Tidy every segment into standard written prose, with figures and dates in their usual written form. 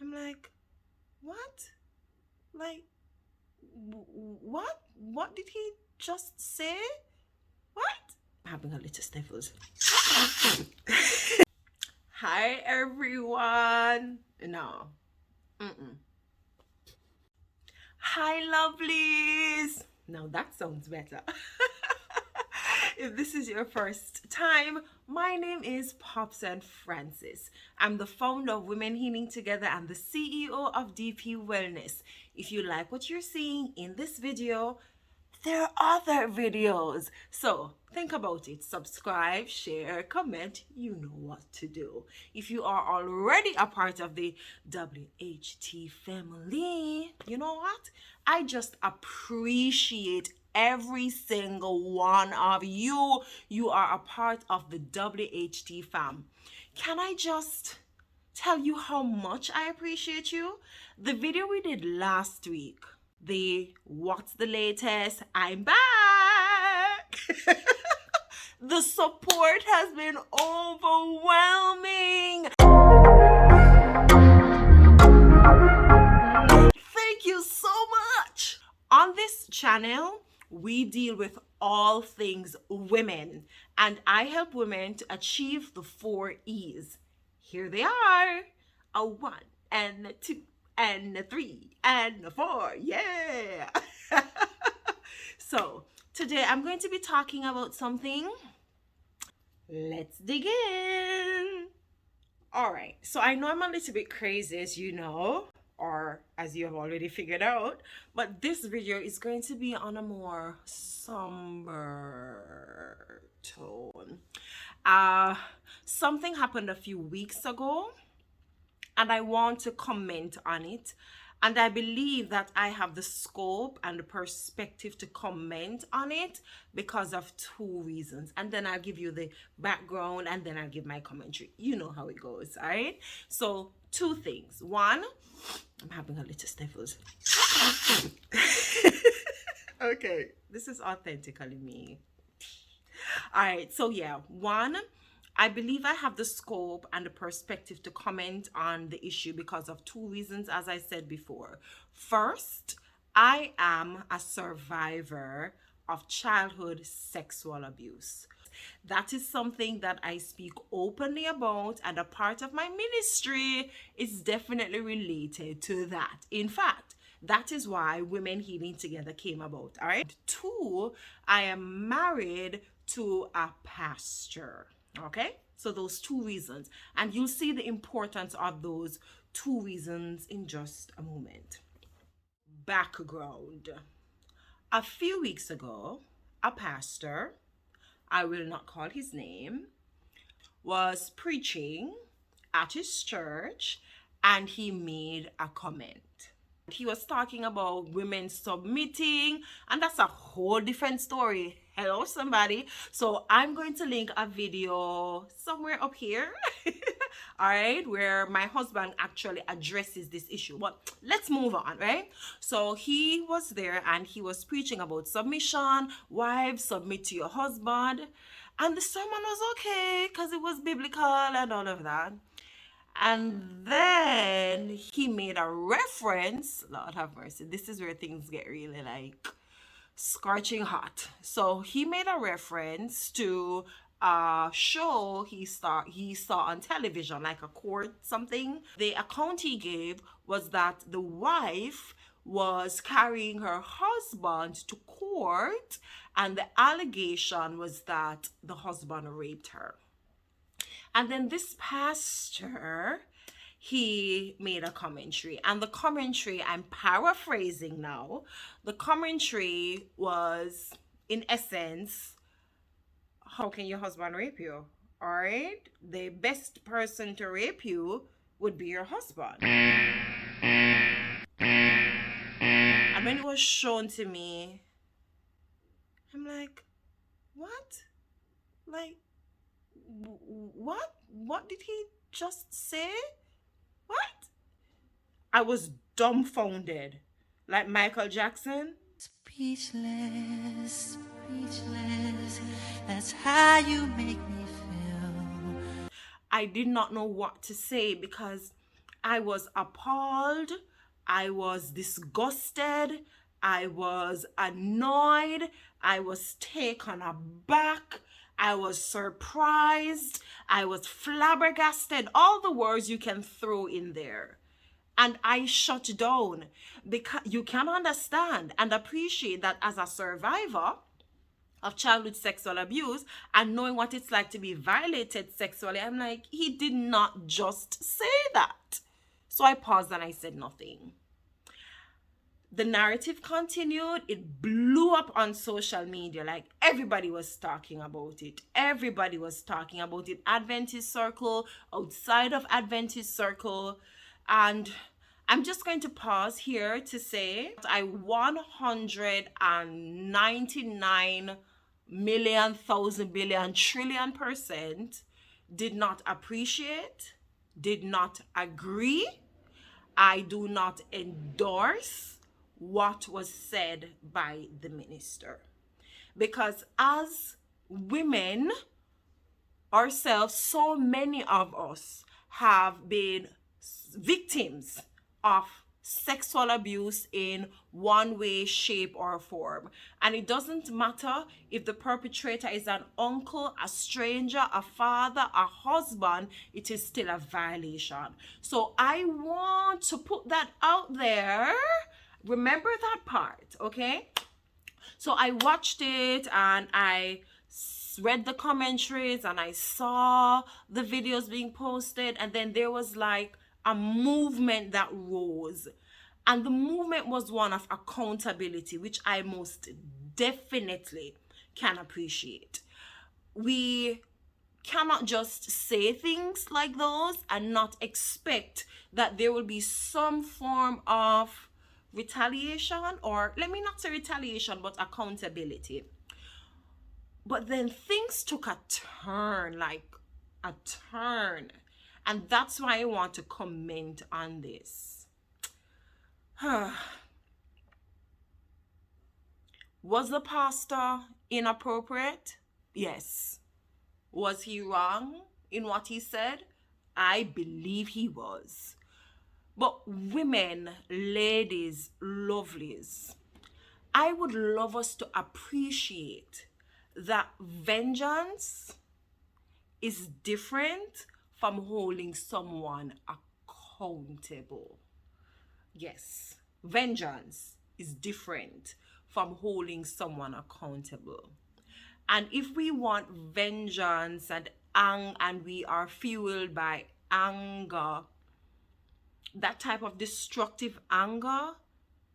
I'm like, what? Like, what? What did he just say? What? I'm having a little sniffles. Hi, everyone. No. Mm-mm. Hi, lovelies. Now that sounds better. If this is your first time, my name is Popson Francis. I'm the founder of Women Healing Together and the CEO of DP Wellness. If you like what you're seeing in this video, there are other videos. So think about it. Subscribe, share, comment. You know what to do. If you are already a part of the WHT family, you know what? I just appreciate every single one of you. You are a part of the WHT fam. Can I just tell you how much I appreciate you? The video we did last week, the what's the latest, I'm back. The support has been overwhelming. Thank you so much. On this channel, we deal with all things women, and I help women to achieve the 4 E's. Here they are: a 1 and a 2 and a 3 and a 4. Yeah. So today I'm going to be talking about something. Let's dig in. All right, so I know I'm a little bit crazy, as you know, or as you have already figured out, but this video is going to be on a more somber tone. Something happened a few weeks ago, and I want to comment on it. And I believe that I have the scope and the perspective to comment on it because of 2 reasons. And then I'll give you the background and then I'll give my commentary. You know how it goes, all right? So 2 things. 1, I'm having a little sniffles. Okay, this is authentically me. All right, so yeah, 1, I believe I have the scope and the perspective to comment on the issue because of 2 reasons, as I said before. First, I am a survivor of childhood sexual abuse. That is something that I speak openly about, and a part of my ministry is definitely related to that. In fact, that is why Women Healing Together came about. All right. 2, I am married to a pastor. Okay, so those 2 reasons, and you'll see the importance of those 2 reasons in just a moment. Background: a few weeks ago, a pastor, I will not call his name, was preaching at his church, and he made a comment. He was talking about women submitting, and that's a whole different story. Hello, somebody. So I'm going to link a video somewhere up here, all right, where my husband actually addresses this issue. But let's move on, right? So he was there and he was preaching about submission. Wives, submit to your husband. And the sermon was okay because it was biblical and all of that. And then he made a reference, Lord have mercy, this is where things get really like scorching hot. So he made a reference to a show he saw on television, like a court something. The account he gave was that the wife was carrying her husband to court, and the allegation was that the husband raped her. And then this pastor, he made a commentary, and the commentary, I'm paraphrasing now, the commentary was, in essence, how can your husband rape you? All right, the best person to rape you would be your husband. And when it was shown to me, I'm like, what? Like, what did he just say? What? I was dumbfounded, like Michael Jackson. Speechless, speechless, that's how you make me feel. I did not know what to say because I was appalled. I was disgusted. I was annoyed. I was taken aback. I was surprised. I was flabbergasted. All the words you can throw in there. And I shut down because you can understand and appreciate that as a survivor of childhood sexual abuse and knowing what it's like to be violated sexually, I'm like, he did not just say that. So I paused and I said nothing. The narrative continued. It blew up on social media. Like everybody was talking about it. Everybody was talking about it. Adventist circle, outside of Adventist circle. And I'm just going to pause here to say I 199 million, thousand, billion, trillion% did not appreciate, did not agree. I do not endorse what was said by the minister. Because as women ourselves, so many of us have been victims of sexual abuse in one way, shape, or form. And it doesn't matter if the perpetrator is an uncle, a stranger, a father, a husband, it is still a violation. So I want to put that out there. Remember that part, okay? So I watched it and I read the commentaries and I saw the videos being posted, and then there was like a movement that rose, and the movement was one of accountability, which I most definitely can appreciate. We cannot just say things like those and not expect that there will be some form of retaliation, or let me not say retaliation, but accountability. But then things took a turn, like a turn. And that's why I want to comment on this. Was the pastor inappropriate? Yes. Was he wrong in what he said? I believe he was. But women, ladies, lovelies, I would love us to appreciate that vengeance is different from holding someone accountable. Yes, vengeance is different from holding someone accountable. And if we want vengeance and we are fueled by anger, that type of destructive anger,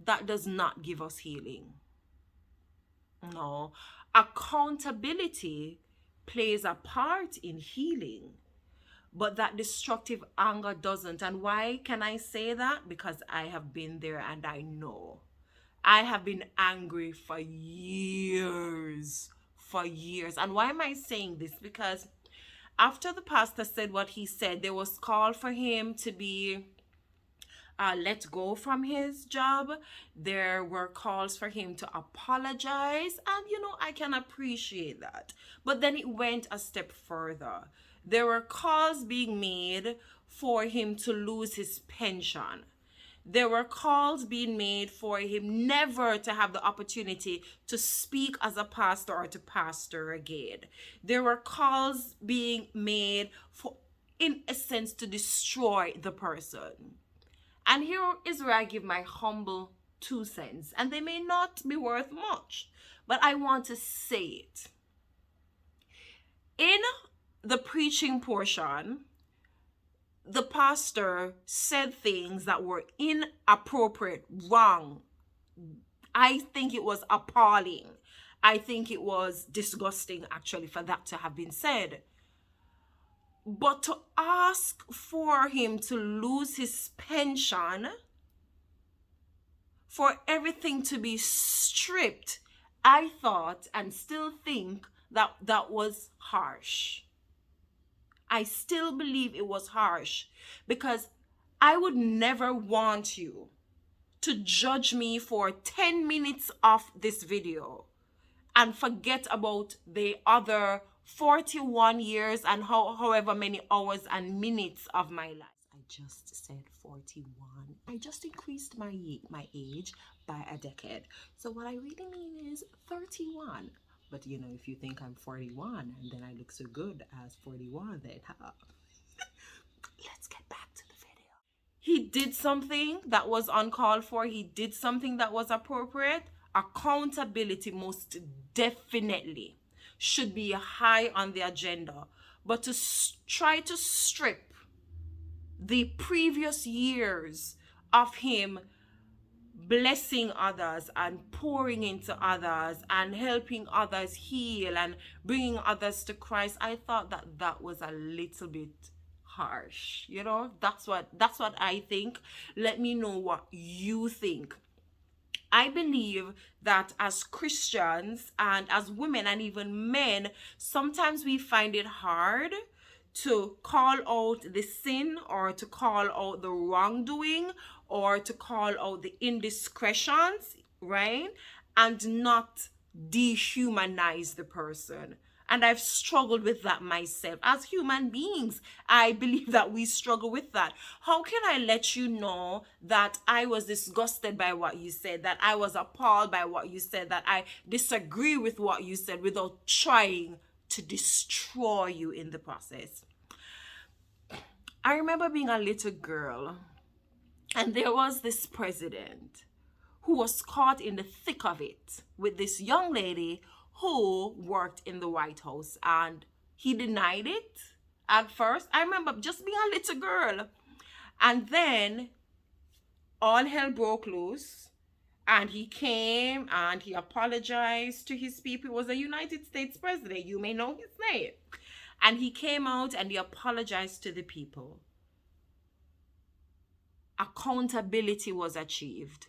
that does not give us healing. No, accountability plays a part in healing, but that destructive anger doesn't. And why can I say that? Because I have been there and I know. I have been angry for years. For years. And why am I saying this? Because after the pastor said what he said, there was call for him to be let go from his job. There were calls for him to apologize, and I can appreciate that. But then it went a step further. There were calls being made for him to lose his pension. There were calls being made for him never to have the opportunity to speak as a pastor or to pastor again. There were calls being made for, in a sense, to destroy the person. And here is where I give my humble 2 cents. And they may not be worth much, but I want to say it. In the preaching portion, the pastor said things that were inappropriate, wrong. I think it was appalling. I think it was disgusting, actually, for that to have been said. But to ask for him to lose his pension, for everything to be stripped, I thought and still think that that was harsh. I still believe it was harsh, because I would never want you to judge me for 10 minutes of this video and forget about the other 41 years and however many hours and minutes of my life. just said 41. I just increased my age by a decade. So what I really mean is 31. But you know, if you think I'm 41 and then I look so good as 41, then let's get back to the video. He did something that was uncalled for. He did something that was appropriate. Accountability most definitely should be high on the agenda. But to try to strip the previous years of him blessing others and pouring into others and helping others heal and bringing others to Christ, I thought that that was a little bit harsh. You know, that's what I think. Let me know what you think. I believe that as Christians and as women and even men, sometimes we find it hard to call out the sin or to call out the wrongdoing or to call out the indiscretions, right? And not dehumanize the person. And I've struggled with that myself. As human beings, I believe that we struggle with that. How can I let you know that I was disgusted by what you said, that I was appalled by what you said, that I disagree with what you said without trying to destroy you in the process? I remember being a little girl, and there was this president who was caught in the thick of it with this young lady who worked in the White House, and he denied it at first. I remember just being a little girl, and then all hell broke loose, and he came and he apologized to his people. He was a United States president, you may know his name, and he came out and he apologized to the people. Accountability was achieved,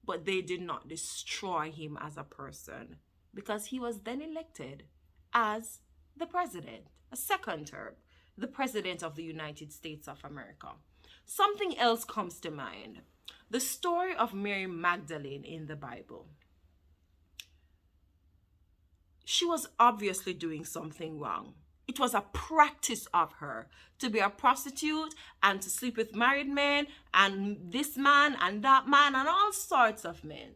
but they did not destroy him as a person, because he was then elected as the president, a second term, the president of the United States of America. Something else comes to mind. The story of Mary Magdalene in the Bible. She was obviously doing something wrong. It was a practice of her to be a prostitute and to sleep with married men and this man and that man and all sorts of men.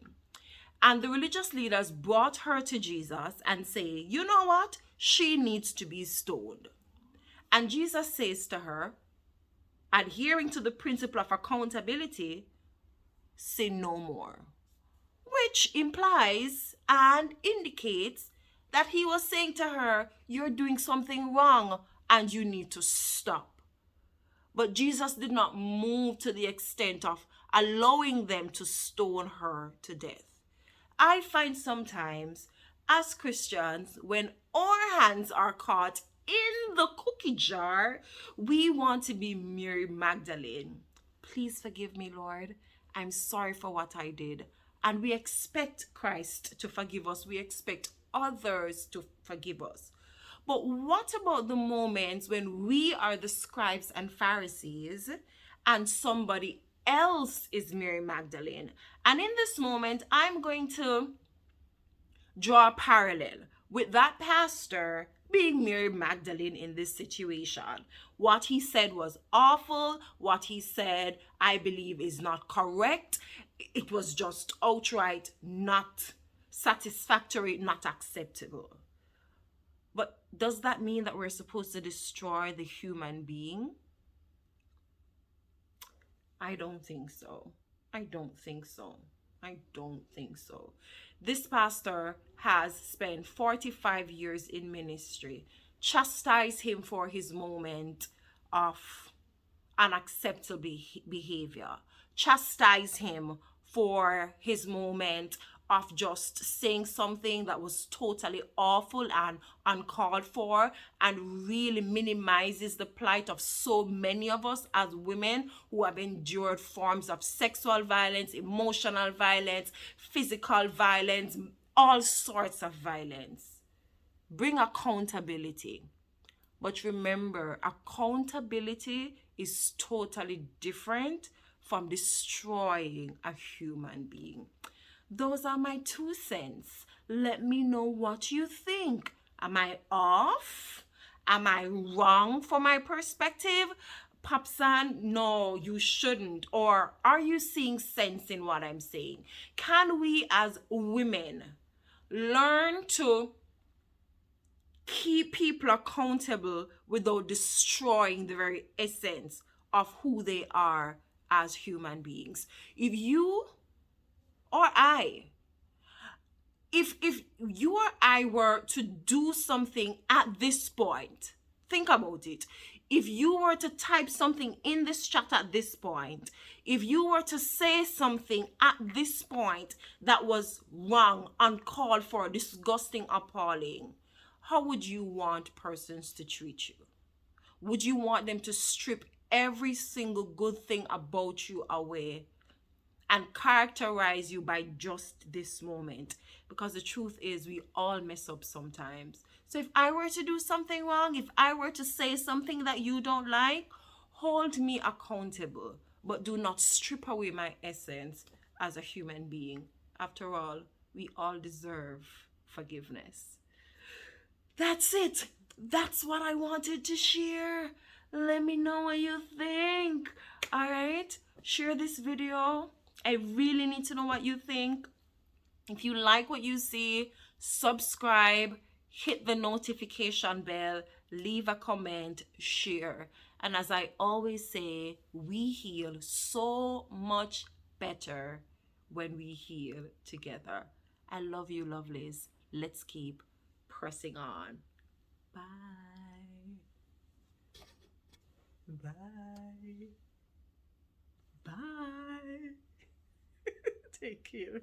And the religious leaders brought her to Jesus and say, you know what? She needs to be stoned. And Jesus says to her, adhering to the principle of accountability, say no more. Which implies and indicates that he was saying to her, you're doing something wrong and you need to stop. But Jesus did not move to the extent of allowing them to stone her to death. I find sometimes as Christians, when our hands are caught in the cookie jar, we want to be Mary Magdalene. Please forgive me, Lord. I'm sorry for what I did. And we expect Christ to forgive us. We expect others to forgive us. But what about the moments when we are the scribes and Pharisees and somebody else is Mary Magdalene? And in this moment, I'm going to draw a parallel with that pastor being Mary Magdalene in this situation. What he said was awful. What he said, I believe, is not correct. It was just outright not satisfactory, not acceptable. But does that mean that we're supposed to destroy the human being? I don't think so. I don't think so. I don't think so. This pastor has spent 45 years in ministry. Chastise him for his moment of unacceptable behavior. Chastise him for his moment of just saying something that was totally awful and uncalled for, and really minimizes the plight of so many of us as women who have endured forms of sexual violence, emotional violence, physical violence, all sorts of violence. Bring accountability. But remember, accountability is totally different from destroying a human being. Those are my 2 cents. Let me know what you think. Am I off? Am I wrong for my perspective? Popsan, no, you shouldn't. Or are you seeing sense in what I'm saying? Can we as women learn to keep people accountable without destroying the very essence of who they are as human beings? If you or I, if you or I were to do something at this point, think about it. If you were to type something in this chat at this point, if you were to say something at this point that was wrong, uncalled for, disgusting, appalling, how would you want persons to treat you? Would you want them to strip every single good thing about you away and characterize you by just this moment? Because the truth is, we all mess up sometimes. So if I were to do something wrong, if I were to say something that you don't like, hold me accountable, but do not strip away my essence as a human being. After all, we all deserve forgiveness. That's it. That's what I wanted to share. Let me know what you think. All right? Share this video. I really need to know what you think. If you like what you see, subscribe, hit the notification bell, leave a comment, share. And as I always say, we heal so much better when we heal together. I love you, lovelies. Let's keep pressing on. Bye. Bye. Bye. Take care.